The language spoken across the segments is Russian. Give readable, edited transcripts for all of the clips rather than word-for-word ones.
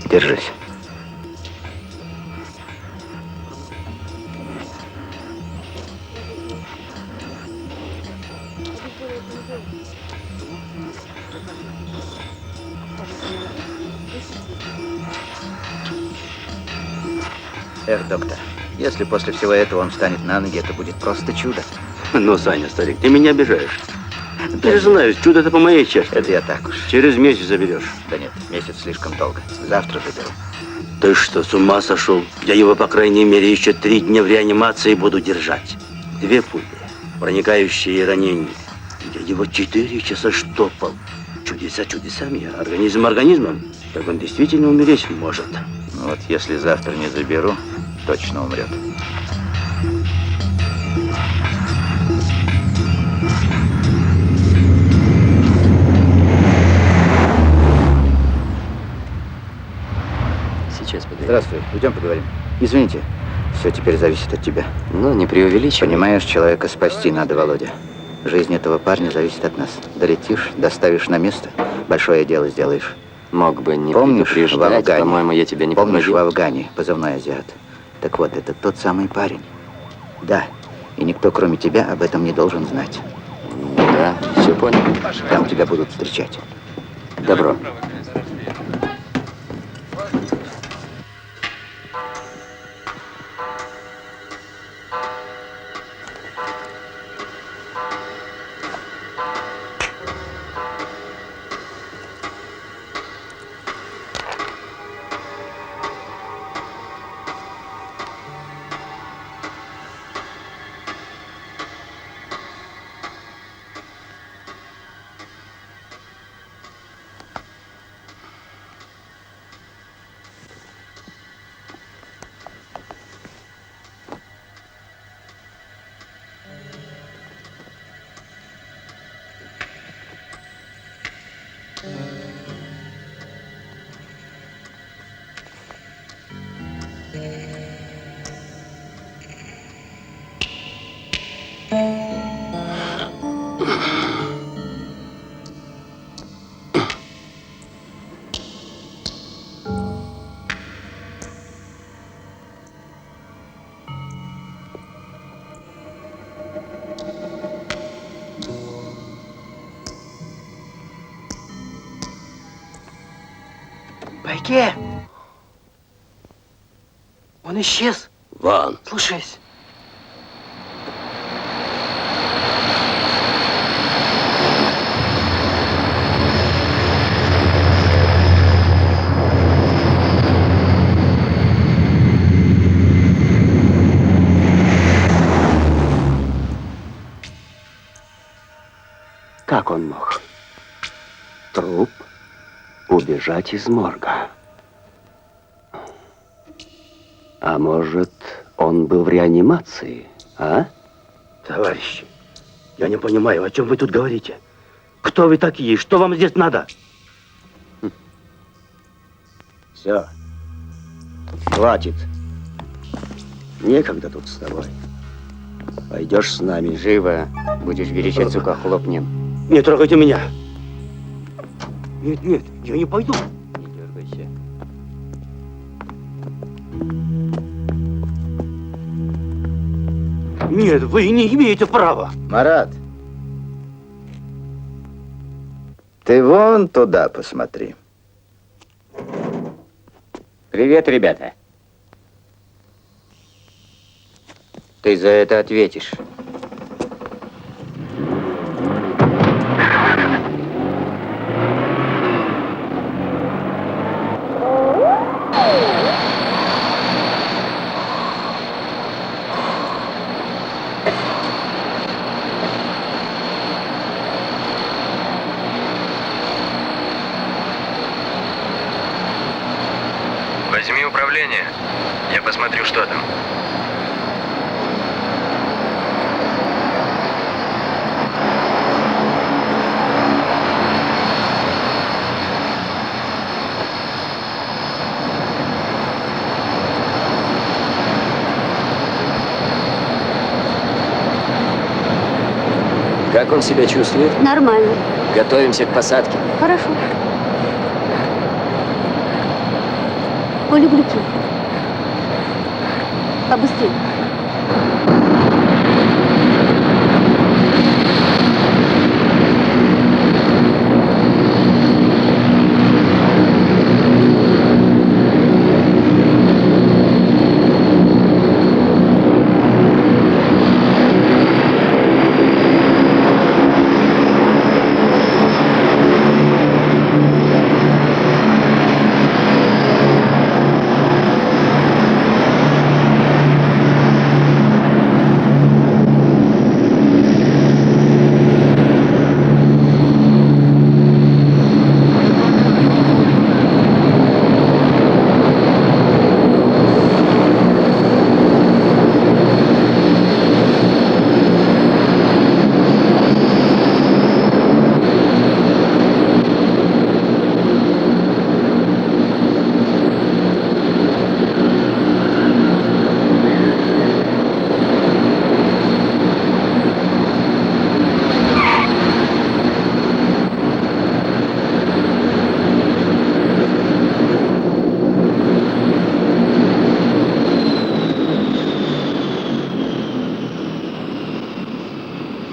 Держись. Эх, доктор, если после всего этого он встанет на ноги, это будет просто чудо. Ну, Саня, старик, ты меня обижаешь. Признаюсь, чудо-то по моей части. Это я так уж. Через месяц заберешь. Да нет, месяц слишком долго. Завтра заберу. Ты что, с ума сошел? Я его, по крайней мере, еще 3 дня в реанимации буду держать. 2 пули, проникающие ранения. Я его 4 часа штопал. Чудеса чудесами, а организм организмом. Так он действительно умереть может. Ну вот, если завтра не заберу, точно умрет. Сейчас подойду. Здравствуй, идем поговорим. Извините, все теперь зависит от тебя. Ну, не преувеличивай. Понимаешь, человека спасти надо, Володя. Жизнь этого парня зависит от нас. Долетишь, доставишь на место, большое дело сделаешь. Мог бы не Помнишь, предупреждать, по-моему, я тебя не Помнишь, подводил? в Афгане, позывной азиат? Так вот, это тот самый парень. Да, и никто, кроме тебя, об этом не должен знать. Да, все понял. Там тебя будут встречать. Добро. Байке! Он исчез. Ван. Слушайся. Как он мог? Труп убежать из морга. А может, он был в реанимации, а? Товарищи, я не понимаю, о чем вы тут говорите. Кто вы такие? Что вам здесь надо? Все. Хватит. Некогда тут с тобой. Пойдешь с нами. Живо. Будешь верещать, сука, хлопнем. Не трогайте меня. Нет, нет, я не пойду. Не дергайся. Нет, вы не имеете права. Марат, ты вон туда посмотри. Привет, ребята. Ты за это ответишь. Возьми управление. Я посмотрю, что там. Как он себя чувствует? Нормально. Готовимся к посадке. Хорошо. Полиглюки. Побыстрее.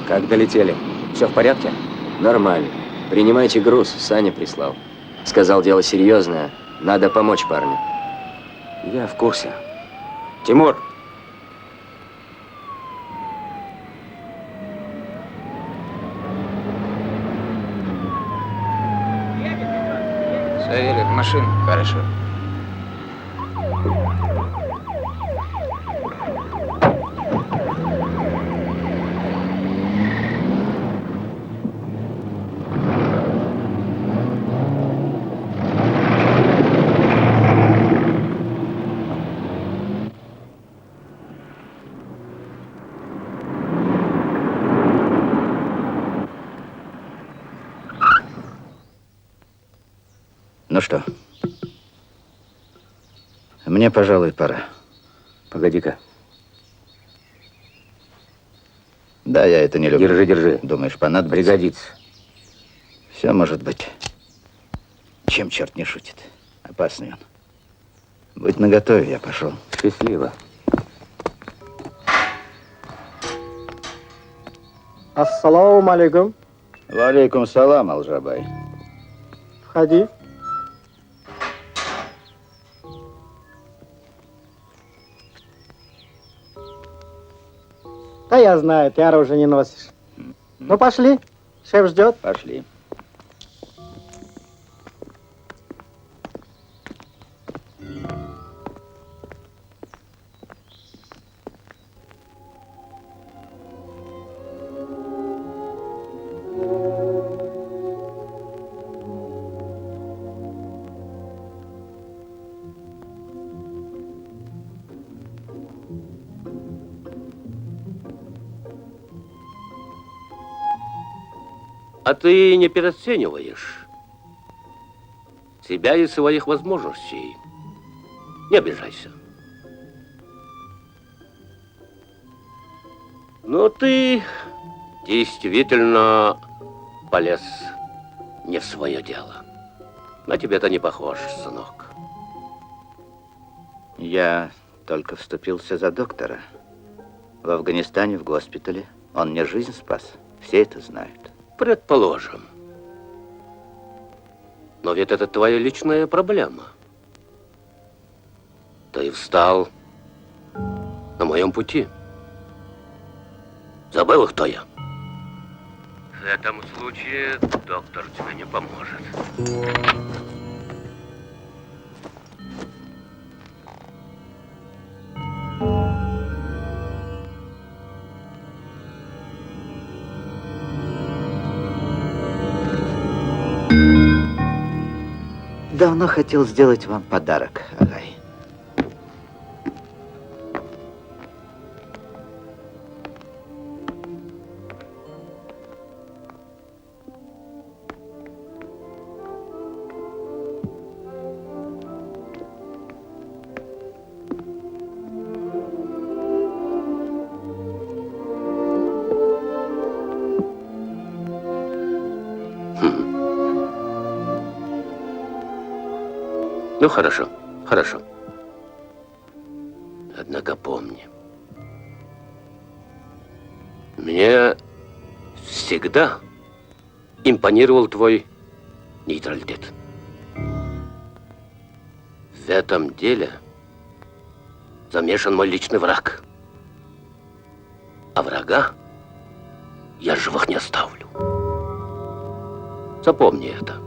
Как долетели? Все в порядке? Нормально. Принимайте груз, Саня прислал. Сказал, дело серьезное, надо помочь парню. Я в курсе. Тимур! Савельев, машину. Хорошо. Ну что? Мне, пожалуй, пора. Погоди-ка. Да, я это не люблю. Держи, держи. Думаешь, понадобится? Пригодится. Все может быть. Чем черт не шутит? Опасный он. Будь наготове, я пошел. Счастливо. Ассаламу алейкум. Валейкум салам, Алжабай. Входи. Да я знаю, ты оружие не носишь. Ну пошли, шеф ждет. Пошли. А ты не переоцениваешь себя и своих возможностей. Не обижайся. Но ты действительно полез не в свое дело. На тебя это не похож, сынок. Я только вступился за доктора. В Афганистане, в госпитале. Он мне жизнь спас. Все это знают. Предположим. Но ведь это твоя личная проблема. Ты встал на моем пути. Забыл, кто я? В этом случае доктор тебе не поможет. Давно хотел сделать вам подарок, Агай. Ну, хорошо. Хорошо. Однако помни, мне всегда импонировал твой нейтралитет. В этом деле замешан мой личный враг. А врага я живых не оставлю. Запомни это.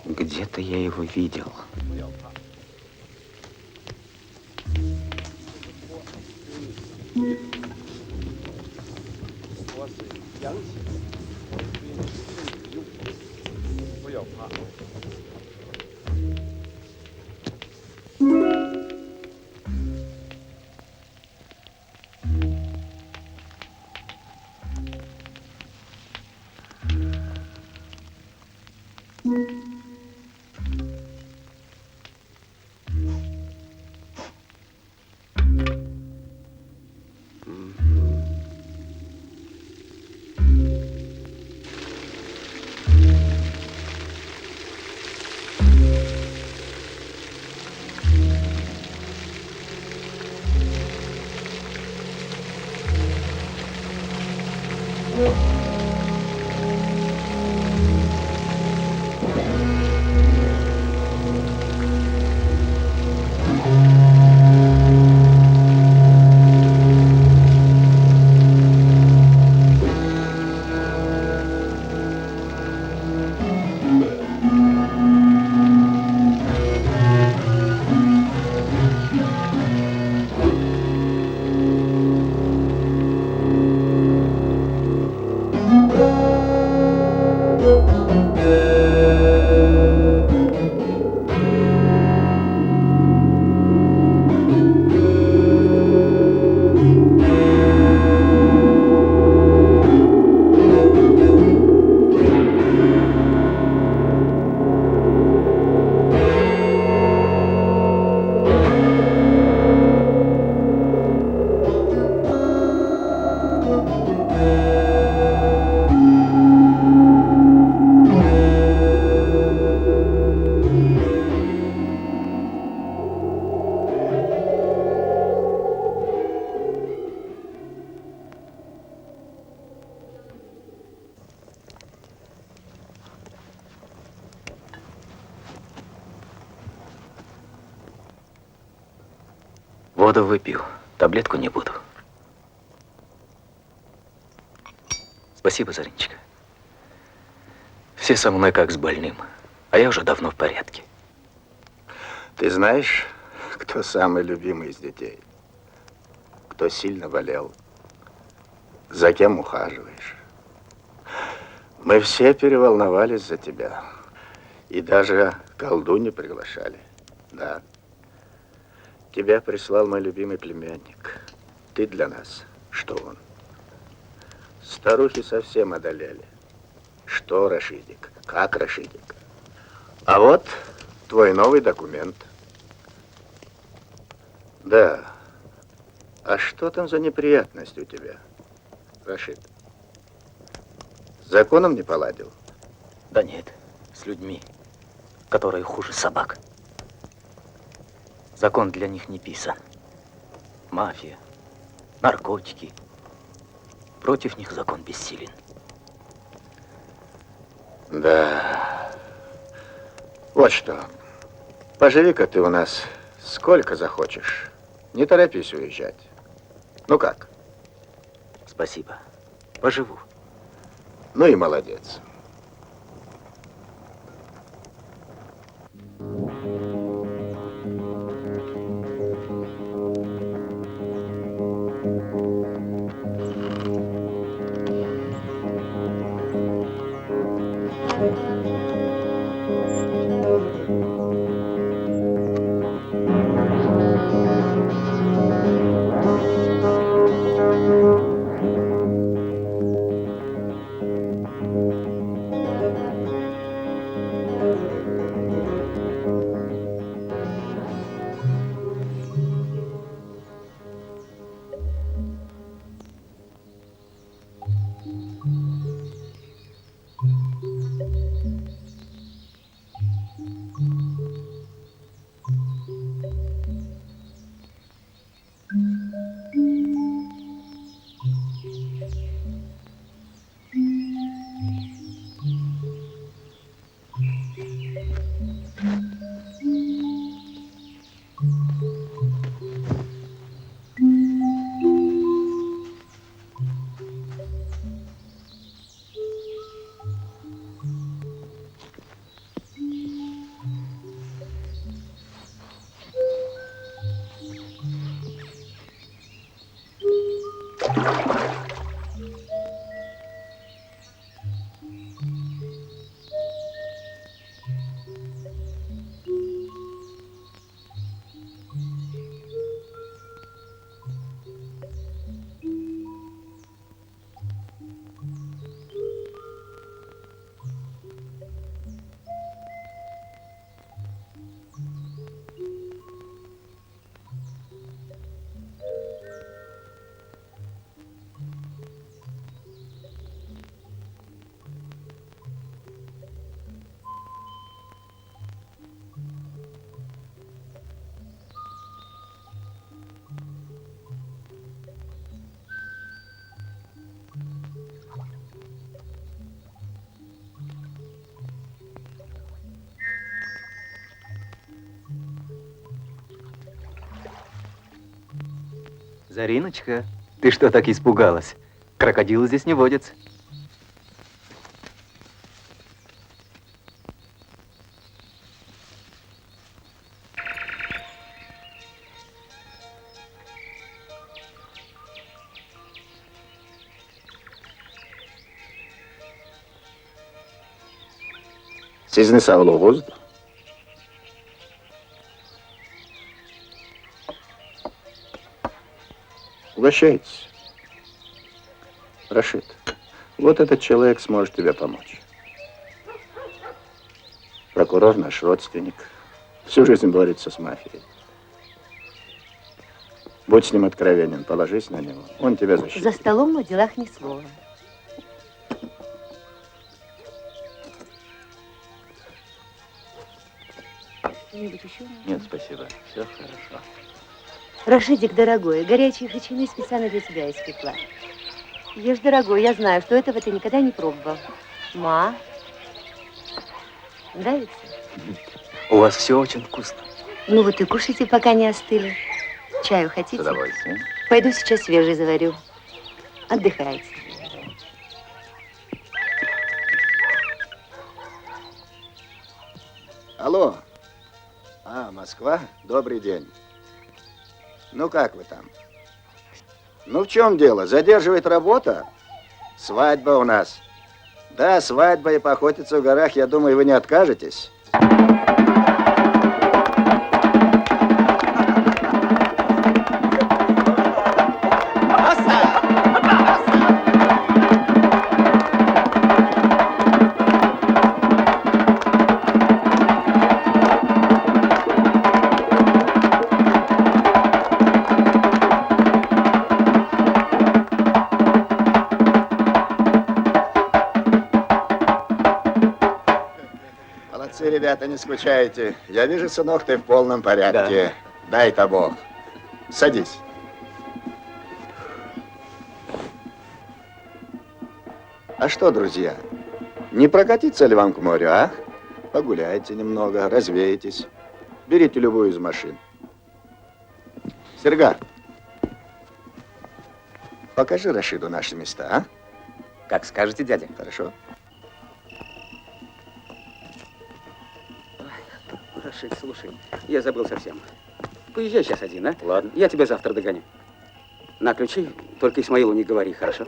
Где-то я его видел. Воду выпью, таблетку не буду. Спасибо, Зариночка. Все со мной как с больным, а я уже давно в порядке. Ты знаешь, кто самый любимый из детей? Кто сильно болел? За кем ухаживаешь? Мы все переволновались за тебя. И даже колдунью приглашали. Да. Тебя прислал мой любимый племянник. Ты для нас, что он? Старухи совсем одолели. Что, Рашидик? Как, Рашидик? А вот твой новый документ. Да. А что там за неприятность у тебя, Рашид? С законом не поладил? Да нет, с людьми, которые хуже собак. Закон для них не писан. Мафия, наркотики. Против них закон бессилен. Да. Вот что. Поживи-ка ты у нас сколько захочешь. Не торопись уезжать. Ну как? Спасибо. Поживу. Ну и молодец. Зариночка, ты что так испугалась? Крокодилы здесь не водятся. Sizni sağlığınız. Угощайтесь. Рашид, вот этот человек сможет тебе помочь. Прокурор наш родственник. Всю жизнь борется с мафией. Будь с ним откровенен, положись на него. Он тебя защитит. За столом о делах ни слова. Что-нибудь еще? Нет, спасибо. Все хорошо. Рашидик, дорогой, горячие хачины специально для тебя испекла. Ешь, дорогой, я знаю, что этого ты никогда не пробовал. Ма, нравится? У вас все очень вкусно. Ну вот и кушайте, пока не остыли. Чаю хотите? С удовольствием. Пойду сейчас свежий заварю. Отдыхайте. Алло. Москва? Добрый день. Ну, как вы там? Ну, в чем дело? Задерживает работа? Свадьба у нас. Да, свадьба и поохотиться в горах, я думаю, вы не откажетесь. Ребята, не скучайте. Я вижу, сынок, ты в полном порядке. Да. Дай-то Бог. Садись. А что, друзья, не прокатиться ли вам к морю, а? Погуляйте немного, развеетесь. Берите любую из машин. Серга, покажи Рашиду наши места, а? Как скажете, дядя. Хорошо. Рашид, слушай, я забыл совсем. Поезжай сейчас один, а? Ладно. Я тебя завтра догоню. На ключи, только Исмаилу не говори, хорошо?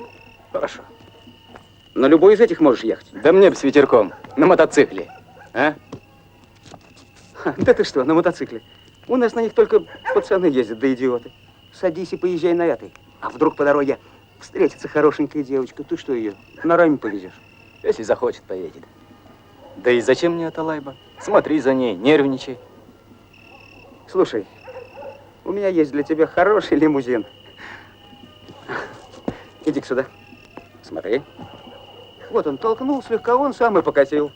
Хорошо. На любой из этих можешь ехать. Да мне б с ветерком, на мотоцикле, а? Да ты что, на мотоцикле? У нас на них только пацаны ездят, да идиоты. Садись и поезжай на этой. А вдруг по дороге встретится хорошенькая девочка, ты что ее на раме повезешь? Если захочет, поедет. Да и зачем мне эта лайба? Смотри за ней, нервничай. Слушай, у меня есть для тебя хороший лимузин. Иди-ка сюда. Смотри. Вот он толкнул слегка, он сам и покатил.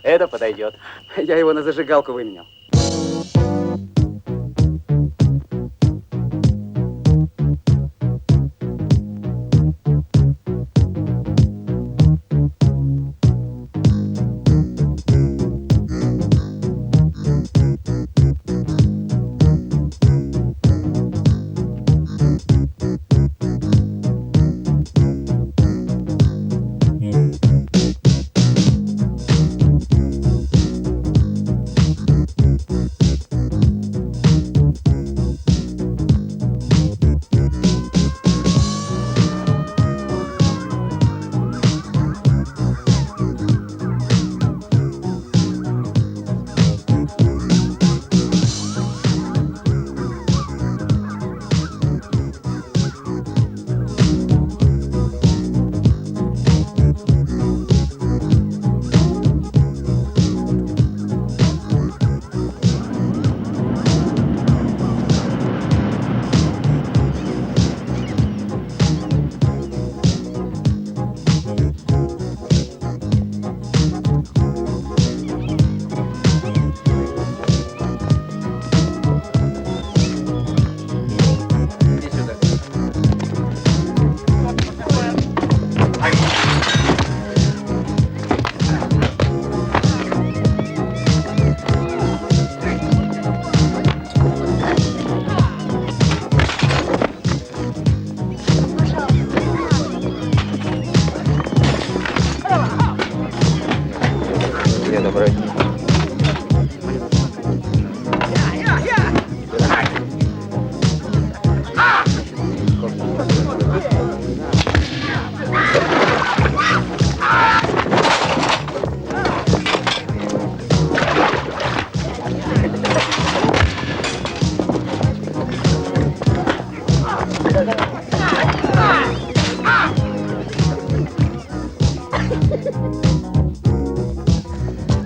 Это подойдет. Я его на зажигалку выменял.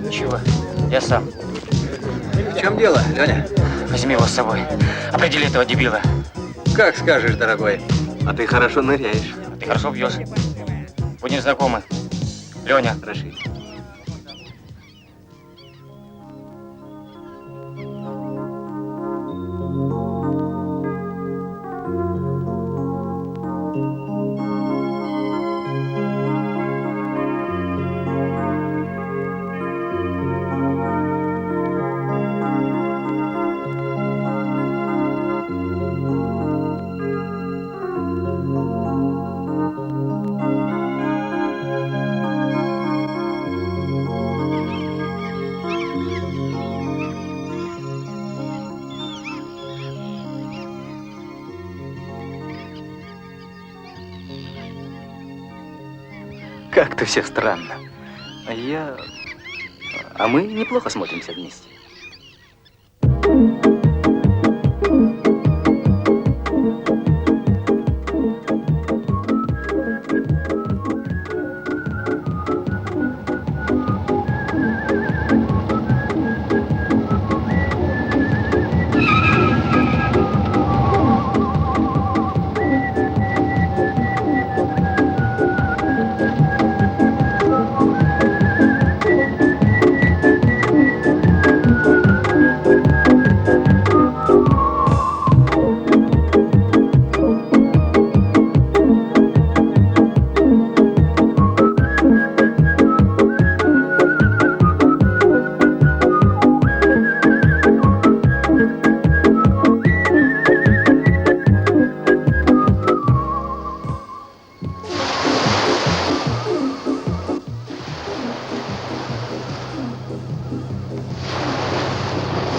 Ничего, я сам. В чем дело, Леня? Возьми его с собой. Определи этого дебила. Как скажешь, дорогой. А ты хорошо ныряешь. Ты хорошо бьешь. Будем знакомы. Леня. Рашид. Как-то все странно. А мы неплохо смотримся вместе.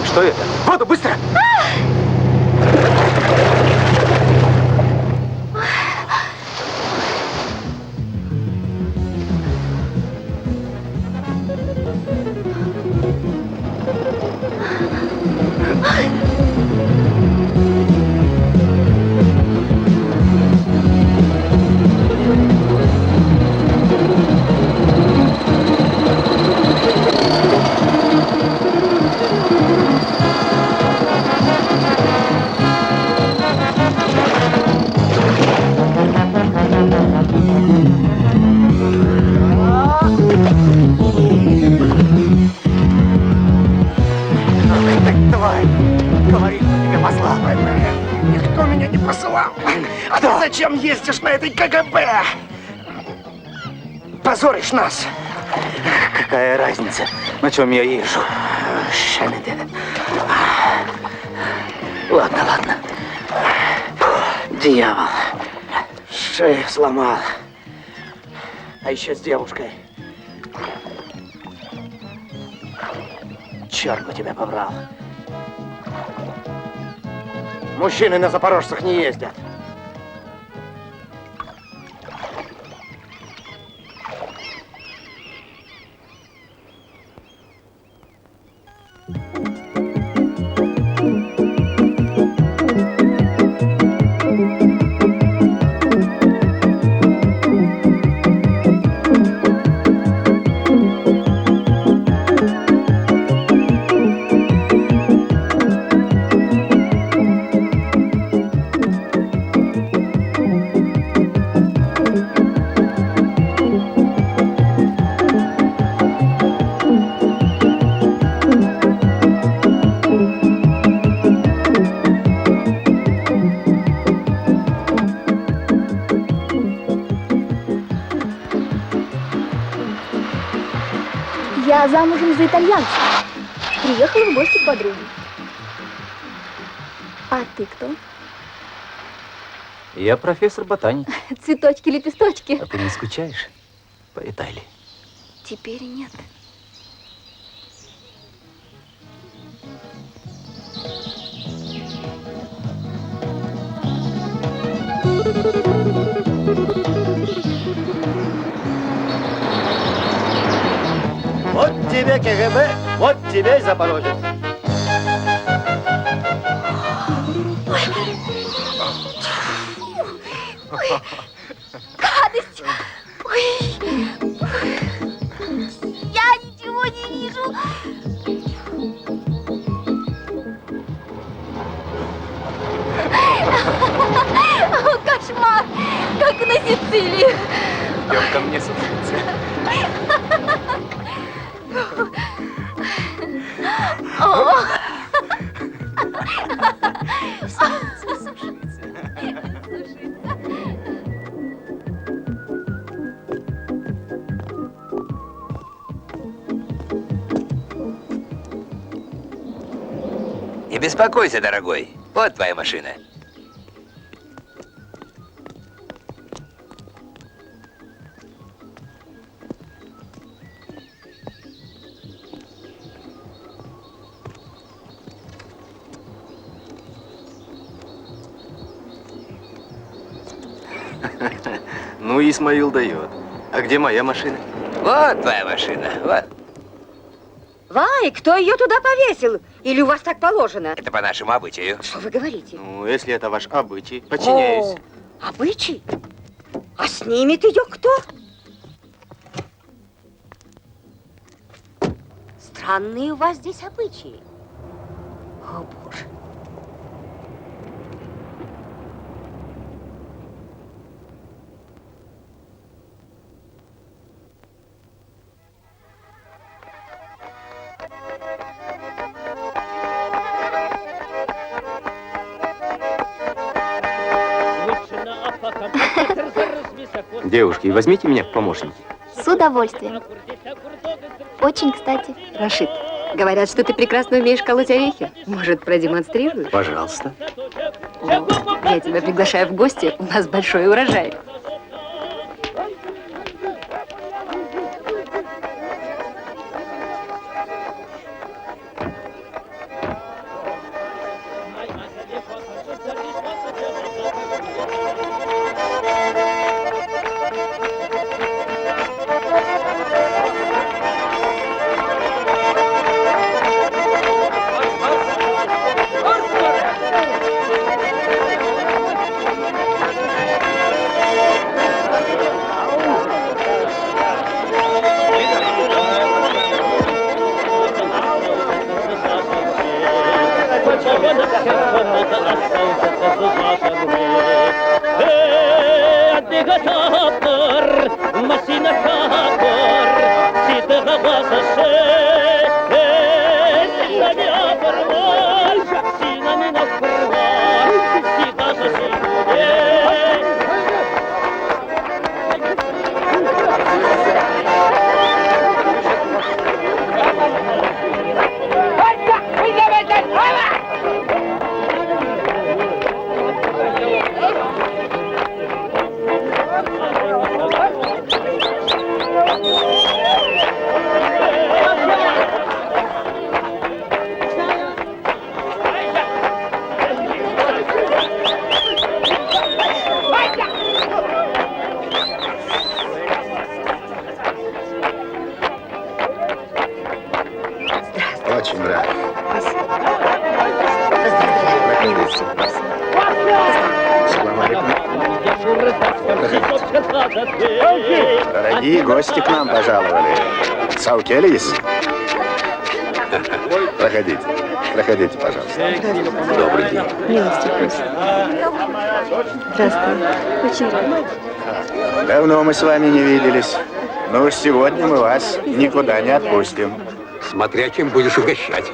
Что это? Воду, быстро! Зачем ездишь на этой КГБ? Позоришь нас. Какая разница, на чем я езжу? Ладно, ладно. Дьявол. Шею сломал. А еще с девушкой. Черт бы тебя побрал. Мужчины на запорожцах не ездят. Я замужем за итальянцем. Приехала в гости к подруге. А ты кто? Я профессор ботаники. Цветочки-лепесточки. А ты не скучаешь по Италии? Теперь нет. Вот тебе КГБ, вот тебе и Запорожец. Гадость! Ой. Я ничего не вижу. О, кошмар! Как на Сицилии. Идем ко мне сушиться. Не беспокойся, дорогой. Вот твоя машина. Ну, Исмаил дает. А где моя машина? Вот твоя машина. Вот. Вай, кто ее туда повесил? Или у вас так положено? Это по нашему обычаю. Что вы говорите? Ну, если это ваш обычай, подчиняюсь. О, обычай? А снимет ее кто? Странные у вас здесь обычаи. О, Боже. Девушки, возьмите меня в помощники. С удовольствием. Очень кстати. Рашид, говорят, что ты прекрасно умеешь колоть орехи. Может, продемонстрируешь? Пожалуйста. О, я тебя приглашаю в гости. У нас большой урожай. Очень рад. Дорогие гости к нам пожаловали. Саукелис? Проходите. Проходите, пожалуйста. Добрый день. Милости просим. Здравствуй. Очень рада. Давно мы с вами не виделись. Но уж сегодня мы вас никуда не отпустим. Смотря чем будешь угощать.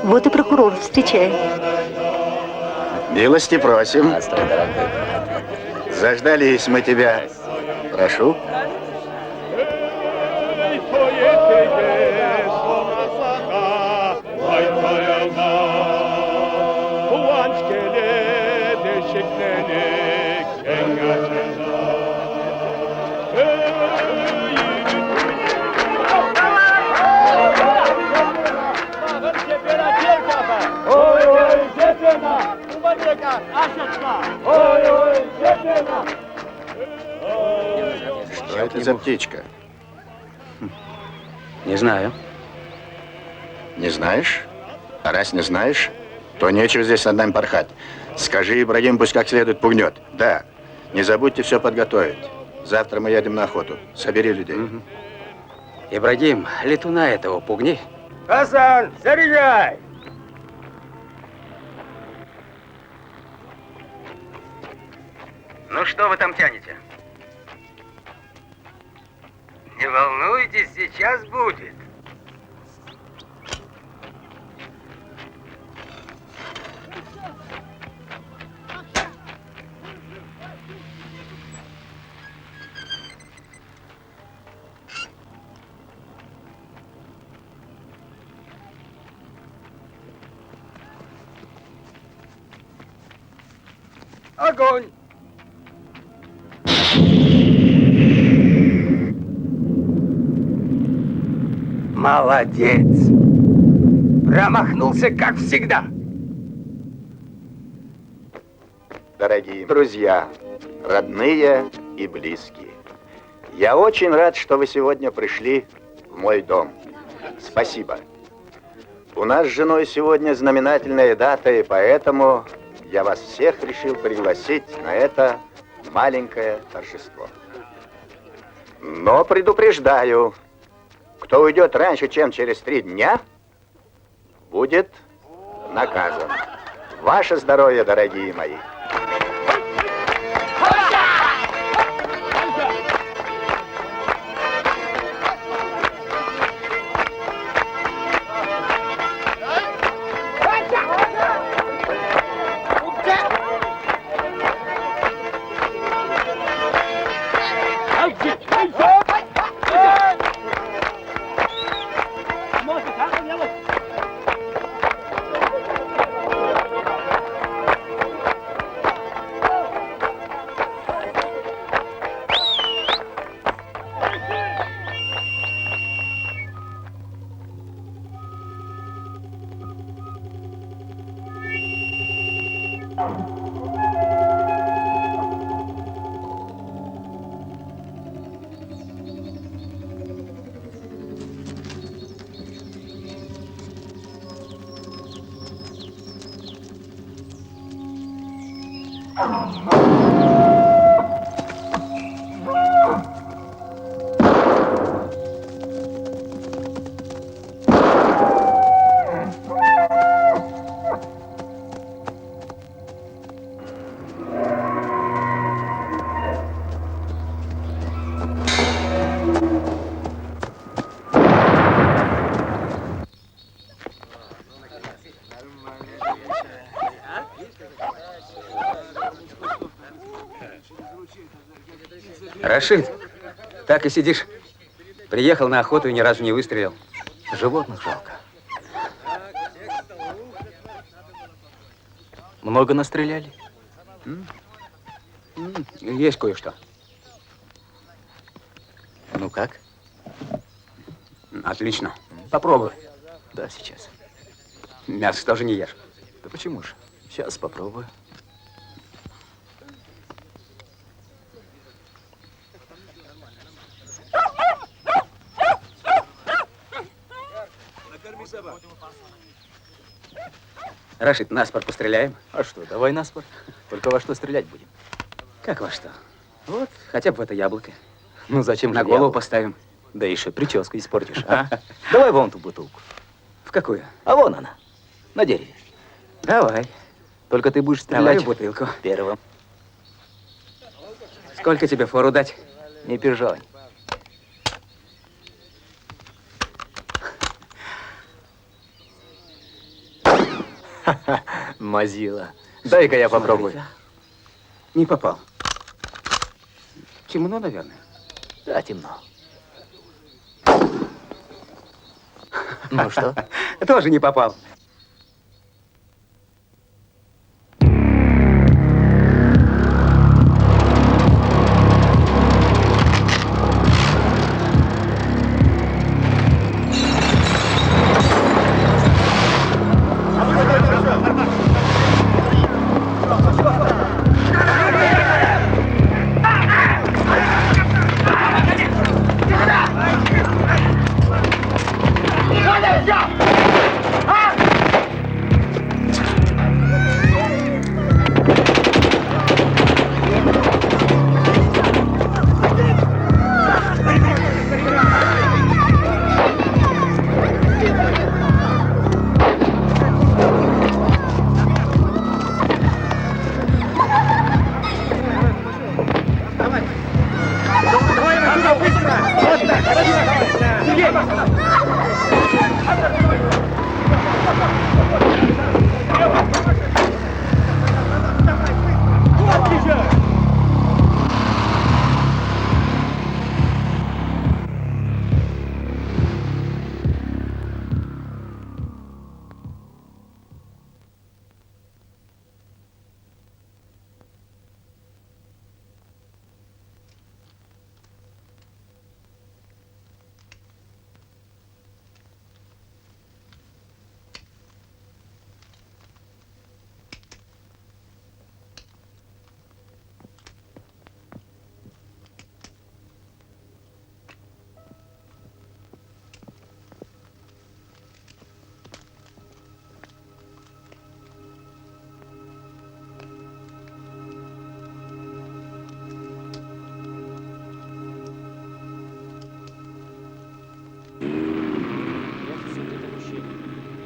Вот и прокурор, встречай. Милости просим. Заждались мы тебя. Прошу. Что это за птичка? Не знаю. Не знаешь? А раз не знаешь, то нечего здесь над нами порхать. Скажи Ибрагим, пусть как следует пугнет. Да, не забудьте все подготовить. Завтра мы едем на охоту. Собери людей. Ибрагим, летуна этого пугни. Хасан, заряжай! Ну что вы там тянете? Не волнуйтесь, сейчас будет. Огонь! Молодец! Промахнулся, как всегда. Дорогие друзья, родные и близкие, я очень рад, что вы сегодня пришли в мой дом. Спасибо. У нас с женой сегодня знаменательная дата, и поэтому я вас всех решил пригласить на это маленькое торжество. Но предупреждаю, кто уйдет раньше, чем через 3 дня, будет наказан. Ваше здоровье, дорогие мои. Рашид, так и сидишь. Приехал на охоту и ни разу не выстрелил. Животных жалко. Много настреляли? Есть кое-что. Ну как? Отлично. Попробуй. Да, сейчас. Мясо тоже не ешь. Да почему же? Сейчас попробую. Рашид, наспор постреляем. А что, давай наспор. Только во что стрелять будем? Как во что? Вот, хотя бы в это яблоко. Ну зачем на же голову яблоко? поставим. Да еще прическу испортишь, а? Давай вон ту бутылку. В какую? А вон она, на дереве. Давай. Только ты будешь Давай стрелять в бутылку. первым. Сколько тебе фору дать? Не переживай. Мазила. Дай-ка я попробую. Не попал. Темно, наверное. Да, темно. Ну что? Тоже не попал.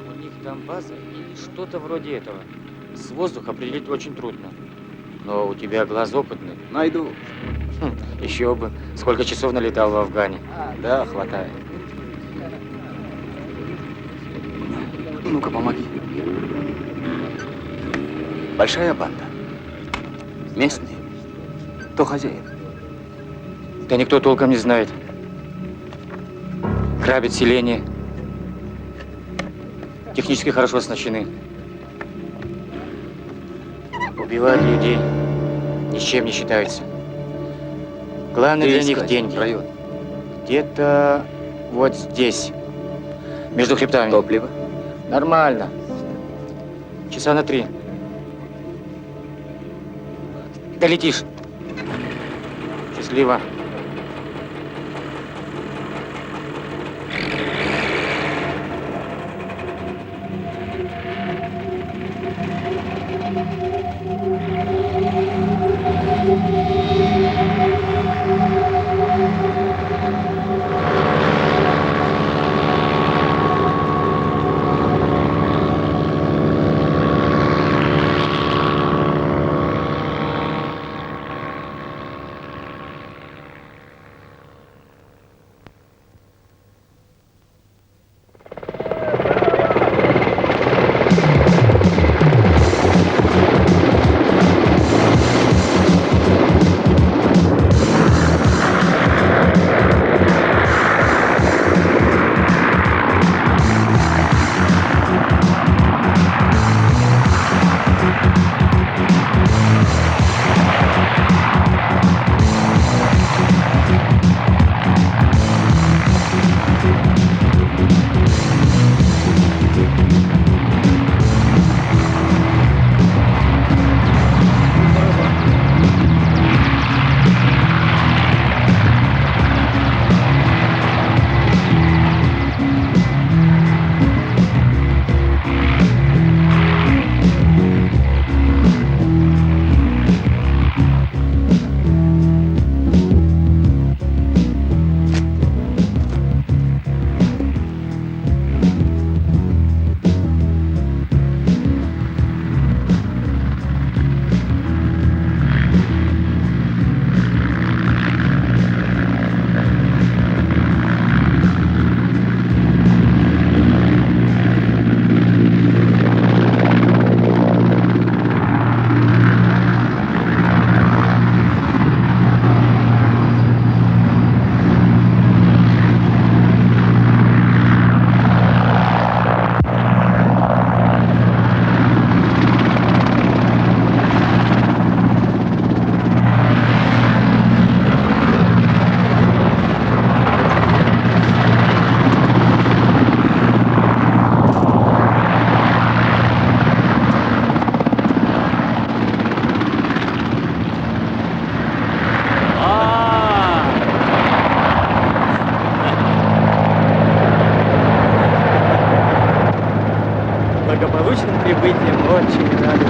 У них там база или что-то вроде этого. С воздуха определить очень трудно. Но у тебя глаз опытный. Найду. Еще бы. Сколько часов налетал в Афгане? Да, хватает. Ну-ка, помоги. Большая банда. Местные. Кто хозяин? Да никто толком не знает. Грабят селение. Технически хорошо оснащены. Убивают людей. Ни с чем не считаются. Главное для них деньги. Район. Где-то вот здесь. Между хребтами. Топливо? Нормально. Часа на 3. Долетишь. Счастливо. Благополучным прибытием очень рады.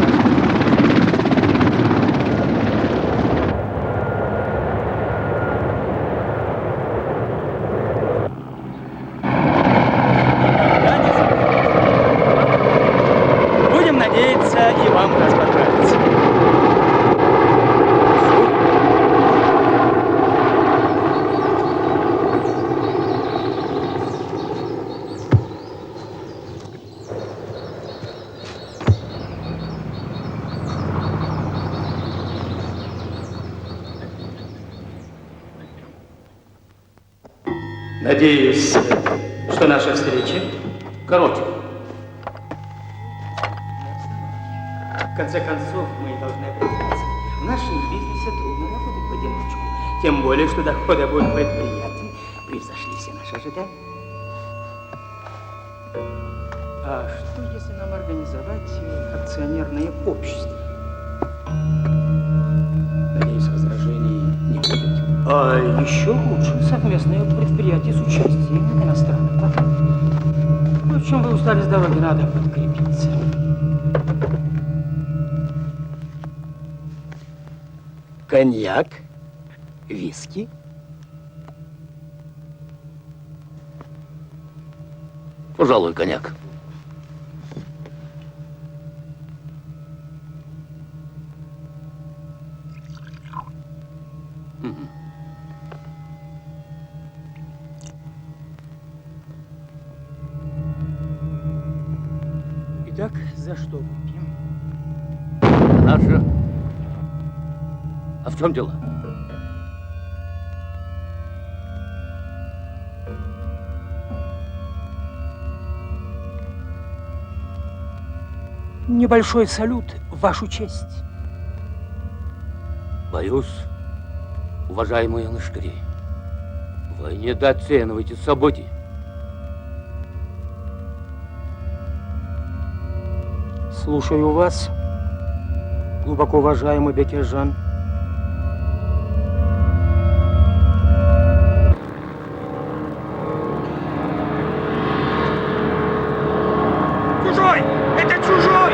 Будем надеяться, и вам у нас понравится. Надеюсь, что наша встреча короткая. В конце концов, мы должны определиться. В нашем бизнесе трудно работать в одиночку. Тем более, что доходы обоих предприятий превзошли все наши ожидания. А что, если нам организовать акционерное общество? Надеюсь, возражений не будет. А еще лучше совместное предприятие с участием иностранных партнеров. В общем, вы устали с дороги, надо подкрепиться. Коньяк, виски. Пожалуй, коньяк. Итак, за что выпьем? Наша. А в чем дело? Небольшой салют в вашу честь. Боюсь, уважаемые лошади, вы недооцениваете события. Слушаю вас, глубоко уважаемый Бекежан. Чужой! Это чужой!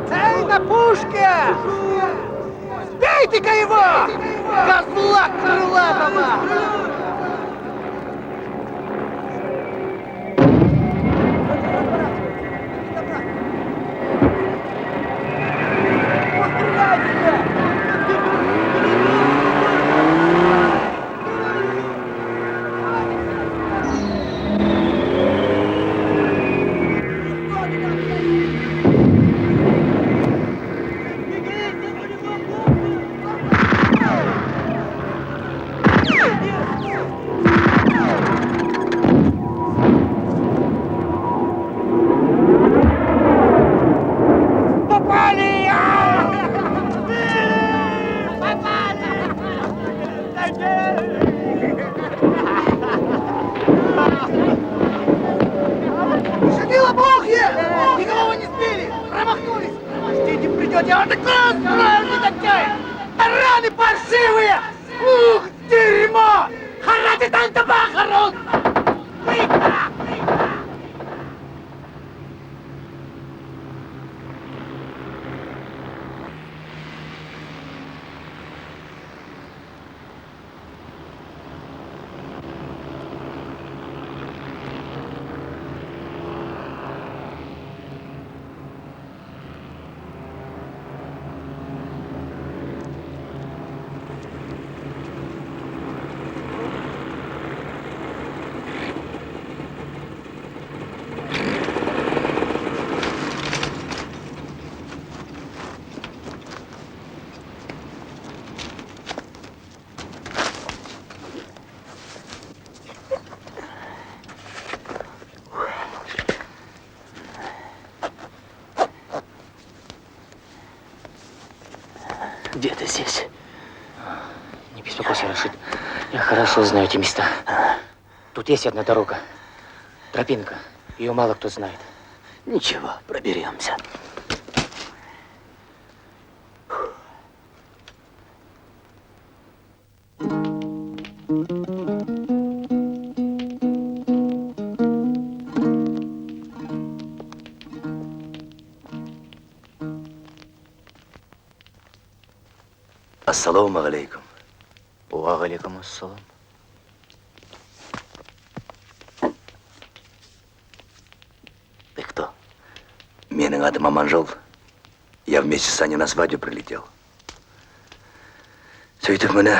Цель на пушке! Бейте-ка его! Козла крылатого! Шумило бухе! Никого вы не сбили! Промахнулись! Ждите, придет, я вам такое устрою, негодяй! Раны паршивые! Ух, дерьмо! Харати там табахарут! Быстро! Где ты здесь? Не беспокойся, Рашид. Я хорошо знаю эти места. Тут есть одна дорога. Тропинка. Ее мало кто знает. Ничего, проберемся. Ассаламу алейкум. Ва алейкум ассалам. Ты кто? Менің атым Аманжол. Я вместе с Аней на свадьбу прилетел. Сөйтіп міне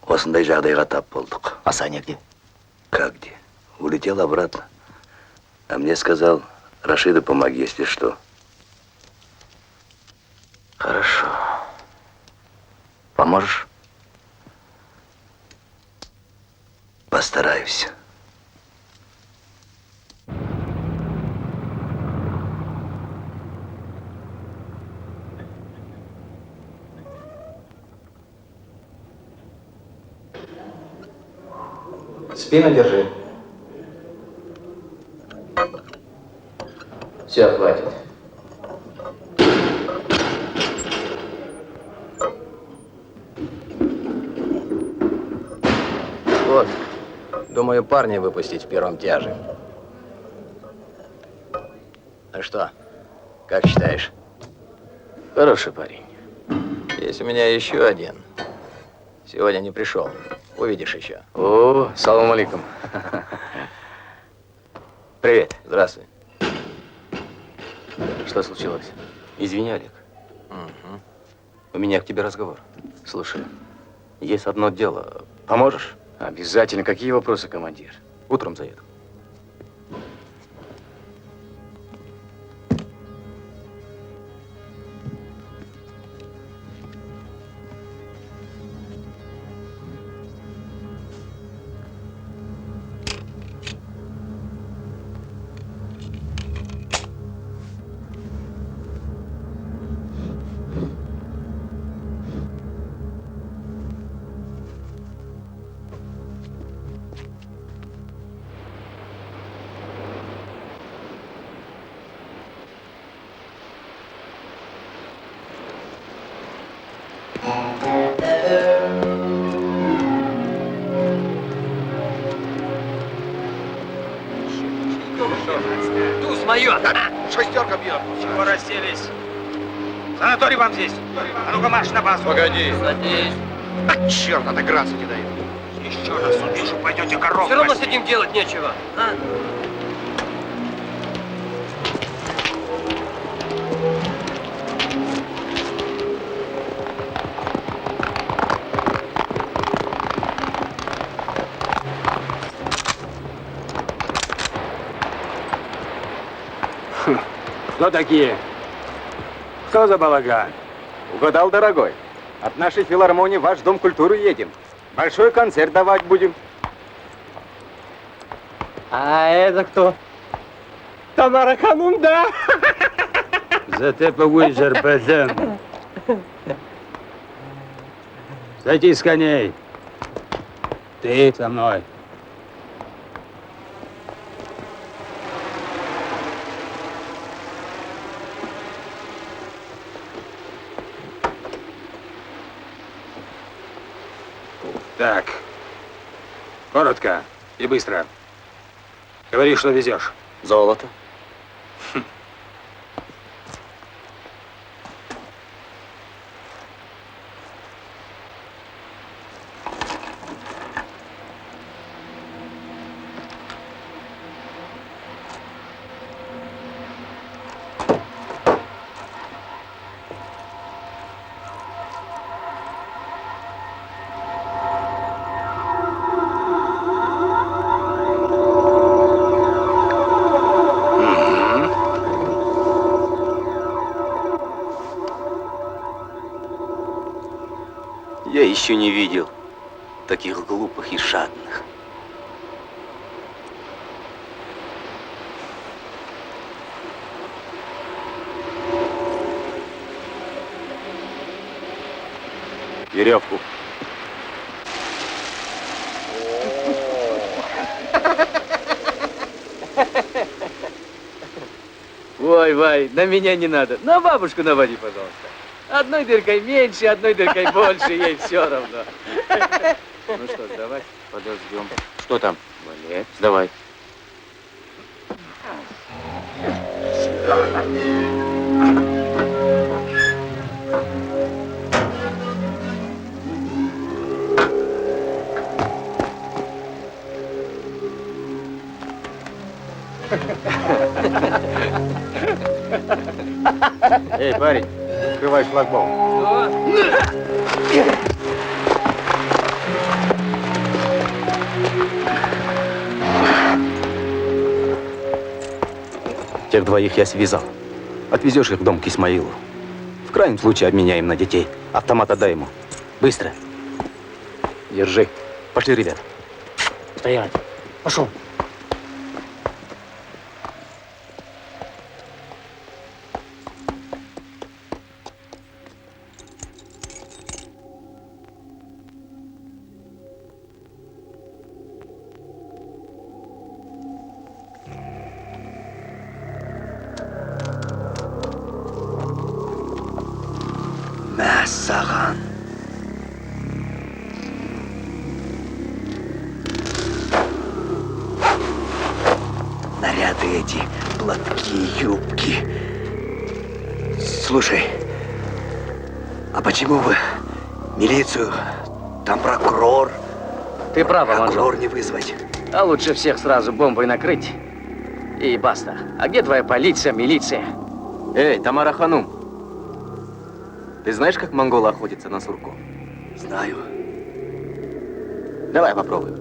осындай жағдайға тап болдық. А Саня где? Как где? Улетел обратно. А мне сказал, Рашиду помоги, если что. Хорошо. Поможешь? Постараюсь. Спину держи. Все, хватит. Вот. Думаю, парня выпустить в первом тяже. Ну что, как считаешь? Хороший парень. Есть у меня еще один. Сегодня не пришел. Увидишь еще. О, салам алейкум. Привет. Здравствуй. Что случилось? Извини, Олег. У меня к тебе разговор. Слушай. Есть одно дело. Поможешь? Обязательно. Какие вопросы, командир? Утром заеду. Туз майор! Шестерка бьет! Чего расселись? Санаторий вам здесь! А ну-ка марш на базу! Погоди! Садись! А черт, отыграться не дает! Еще раз увижу, пойдете корову! Все равно с этим делать нечего, а? Кто такие? Что за балаган? Угадал, дорогой. От нашей филармонии в ваш дом культуры едем. Большой концерт давать будем. А это кто? Тамара Канунда! Зате Азербайджан. Сойти с коней. Ты со мной. Так. Коротко и быстро. Говори, что везешь. Золото. Я еще не видел таких глупых и жадных. Веревку. Вай, на меня не надо. На бабушку наводи, пожалуйста. Одной дыркой меньше, одной дыркой больше, ей все равно. Ну что, сдавать? Подождем. Что там? Валет, сдавай. Эй, парень, открывай шлагбаум. Тех двоих я связал. Отвезешь их в дом к Исмаилу. В крайнем случае обменяем на детей. Автомат отдай ему. Быстро. Держи. Пошли, ребят. стоять. Пошел. Саган. Наряды эти, платки, юбки. Слушай, а почему бы милицию, там прокурор? Ты прав, Аманжол. Прокурор не вызвать. А лучше всех сразу бомбой накрыть. И баста. А где твоя полиция, милиция? Эй, Тамара Ханум. Ты знаешь, как монголы охотятся на сурков? Знаю. Давай попробуем.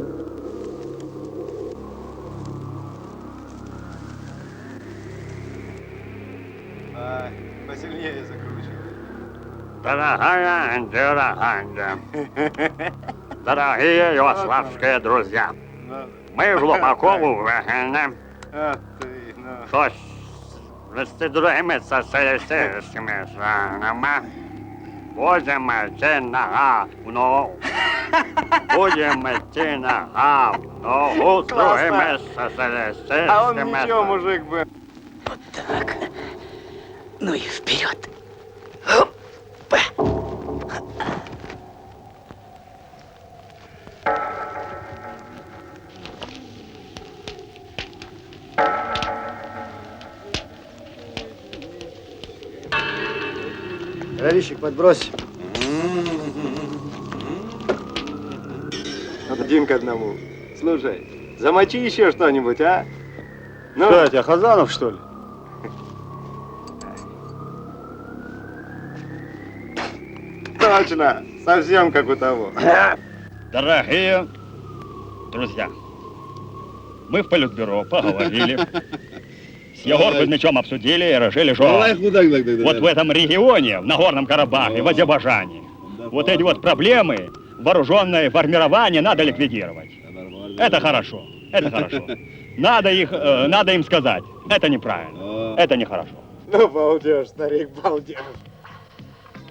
Посильнее закручивай. Дорогие югославские друзья, мы глубоко уверены, что с другими социалистическими странами будем идти нога в ногу. Будем идти нога в ногу с другими социалистическими. А он ничего, мужик бы. Вот так. Ну и вперед. Ровищик, подбрось. Один к одному. Слушай, замочи еще что-нибудь, а? Ну. Что, это Хазанов, что ли? Точно, совсем как у того. Дорогие друзья, мы в политбюро поговорили, с Егор Кузьмичем обсудили и решили, что вот в этом регионе, в Нагорном Карабахе, в Азербайджане, вот эти вот проблемы, вооруженное формирование надо ликвидировать. Это хорошо, это хорошо. Надо им сказать, это неправильно, это нехорошо. Ну, балдеж, старик, балдеж.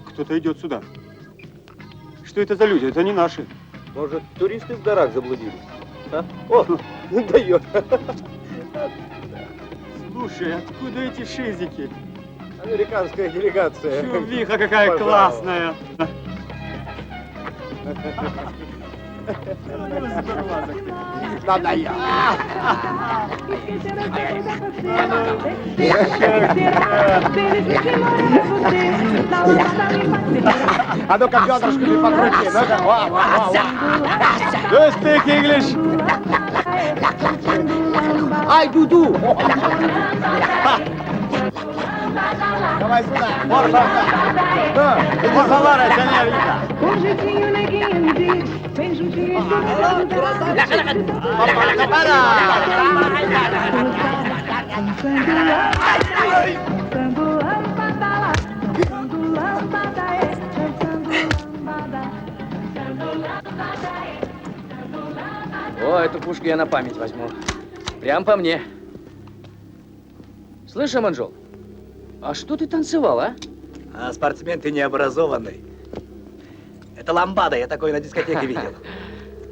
Кто-то идет сюда. Что это за люди? Это не наши. Может, туристы в горах заблудились? А? О, дает. Слушай, откуда эти шизики? Американская делегация. Чувиха какая классная. Надо я. А ну-ка, бедрышками покрути. Ну-ка, ва. Do you speak English? I do. Давай сюда. Можно. Иди салара, сеньорита. О, эту пушку я на память возьму. Прям по мне. Слышь, Аманжол, а что ты танцевал, а? А спортсмен ты необразованный. Это ламбада, я такой на дискотеке видел.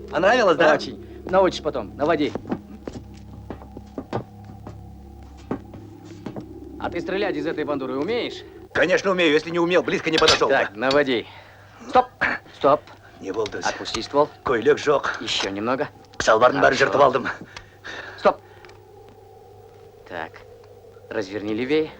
Понравилось, да? Очень. Научишь потом, наводи. А ты стрелять из этой бандуры умеешь? Конечно умею, если не умел, близко не подошел. Так, наводи. Стоп! Стоп! Не волнуйся. Отпусти ствол. Койлек жег. Еще немного. Салбарнбар жертвовал. Стоп! Так, разверни левее.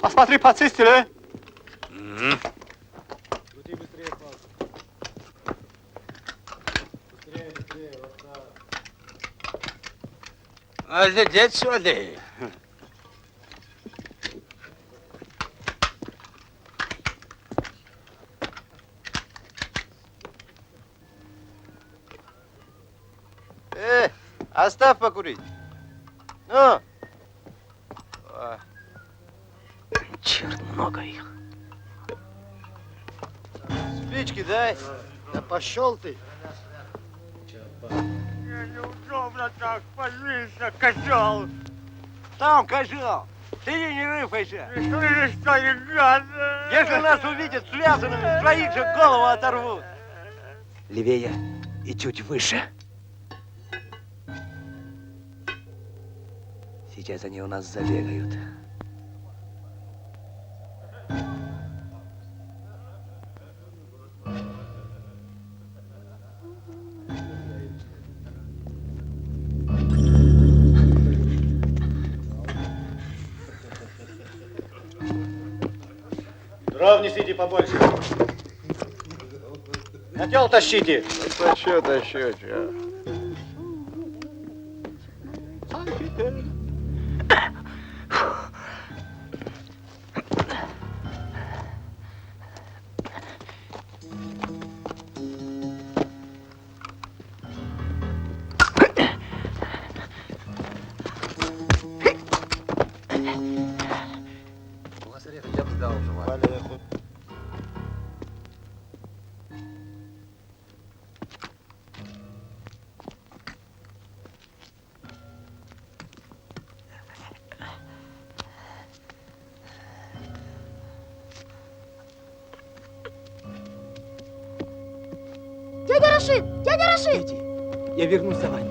Посмотри, почистили. Крути быстрее, Павел. Быстрее, вот так. А глядеть сюди. Оставь покурить. Ну. Черт, много их. Спички дай. Да пошел ты. Мне неудобно так, пожалуйста, козел. Там, козел. Ты не рыпайся. Что не гад? Если нас увидят связанными, твоих же голову оторвут. Левее и чуть выше. Сейчас они у нас забегают. Дров несите побольше. Котел тащите. Тащу. Дядя Рашид! Дядя Рашид! Я вернусь за вами.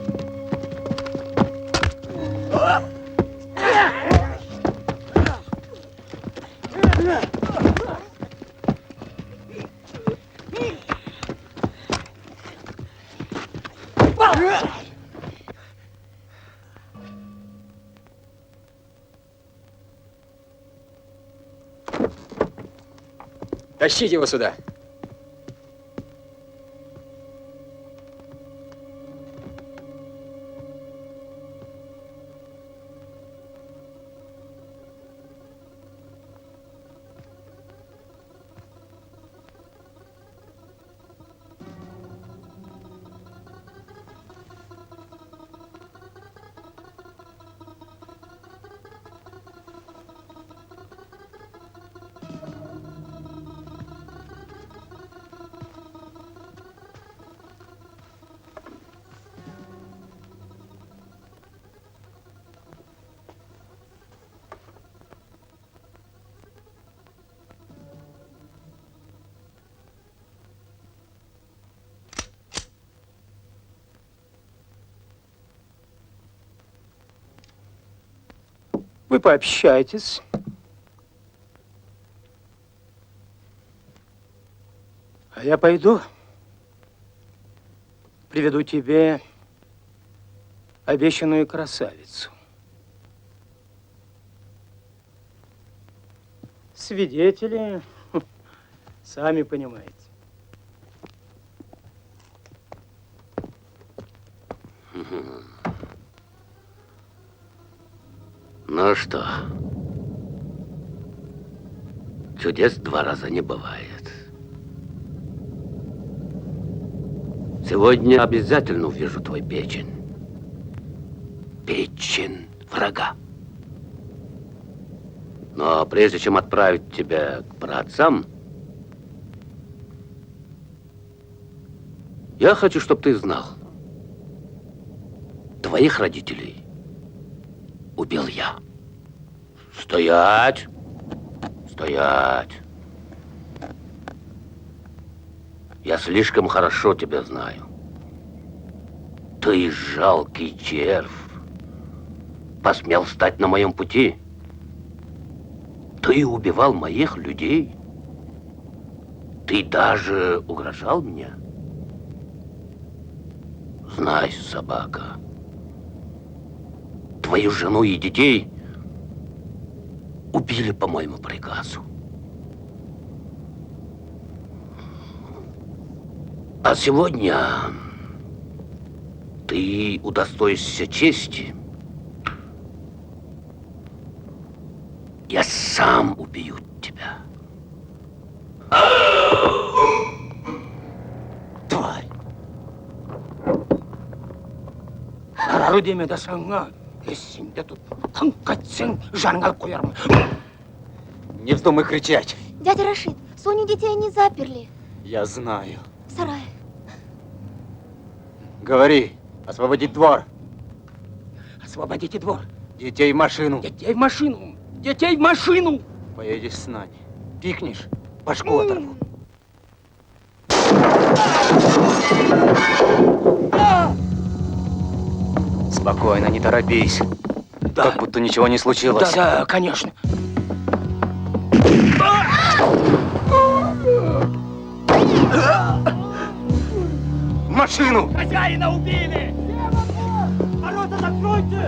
Тащите его сюда. Вы пообщайтесь. А я пойду. Приведу тебе обещанную красавицу. Свидетели, сами понимаете. Ну что, чудес два раза не бывает. Сегодня обязательно увижу твой печень. Печень врага. Но прежде чем отправить тебя к праотцам, я хочу, чтобы ты знал, твоих родителей убил я. Стоять! Стоять! Я слишком хорошо тебя знаю. Ты жалкий червь. Посмел встать на моем пути. Ты убивал моих людей. Ты даже угрожал мне. Знай, собака, твою жену и детей убили по моему приказу. А сегодня ты удостоишься чести Я сам убью тебя. Тварь. Народимеда саңа, эссинде тут ханкатсен жаныңа қоярмын. Не вздумай кричать. Дядя Рашид, Соню детей они заперли Я знаю. в сарае. Говори, освободить двор. Освободите двор. Детей в машину. Детей в машину. Детей в машину. Поедешь с нами. Пикнешь, башку оторву. Спокойно, не торопись. Да. Как будто ничего не случилось. Да, да, конечно. В машину! Хозяина убили! Ворота закройте!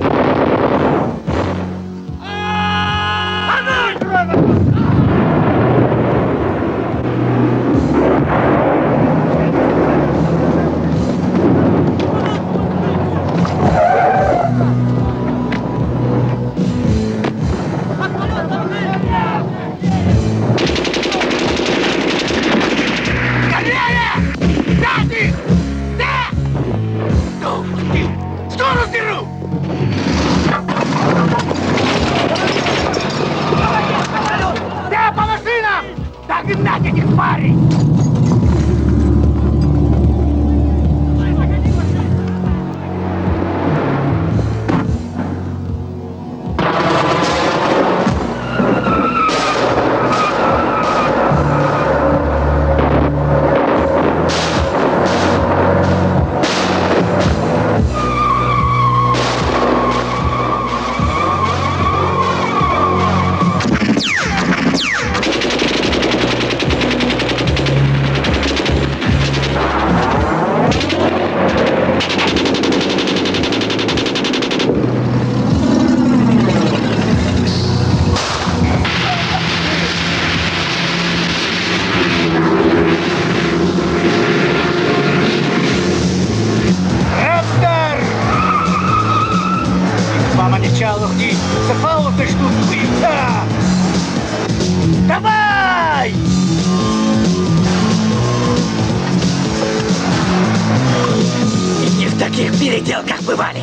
Догнать этих тварей! Давай! И не в таких переделках бывали.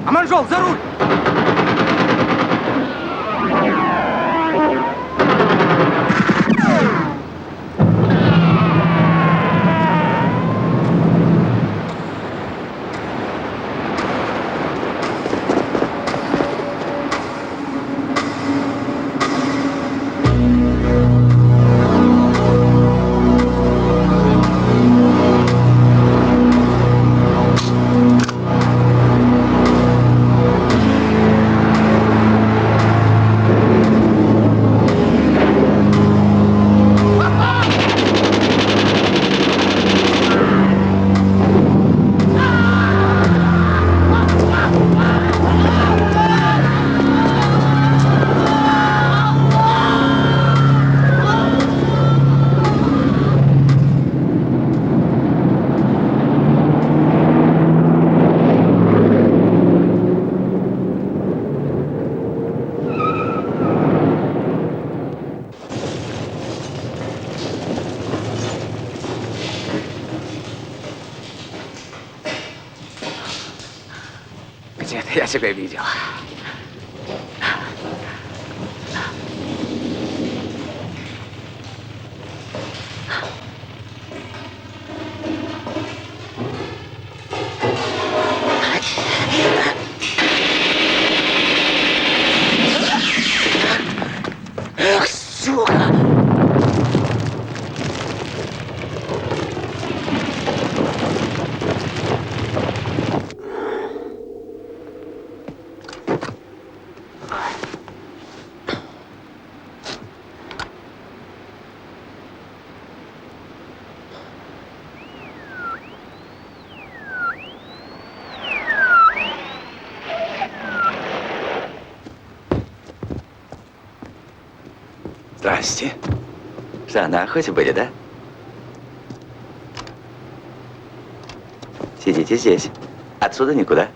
Аманжол, за руль! Я тебя видел. Эх, сука! Здрасте. Что, на охоте были, да? Сидите здесь. Отсюда никуда.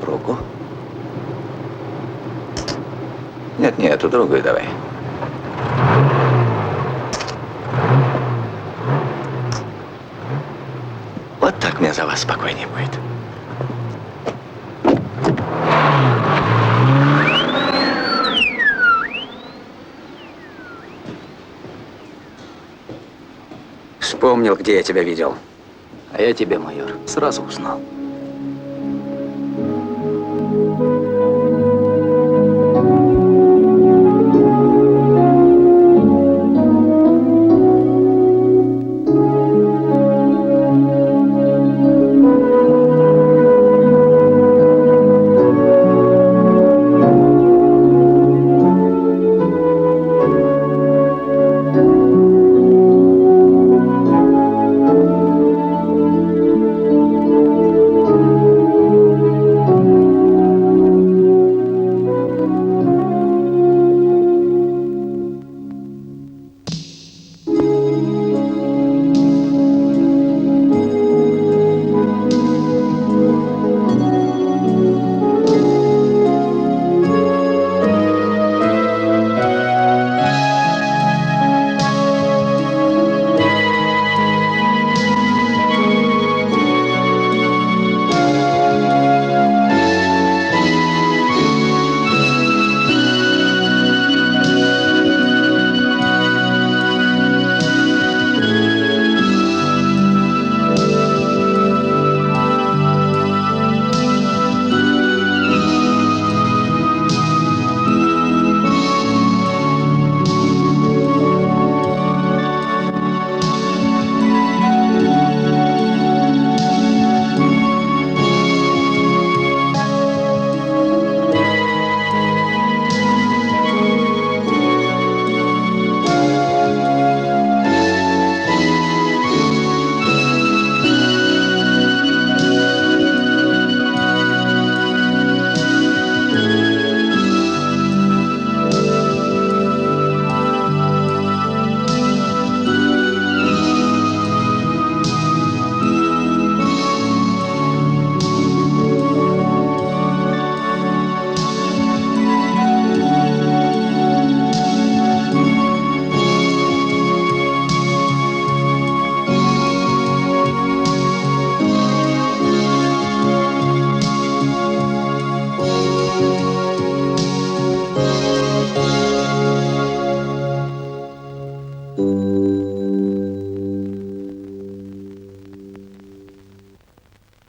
Руку. Нет, нет, эту другую давай. Вот так мне за вас спокойнее будет. Вспомнил, где я тебя видел. А я тебя, майор, сразу узнал.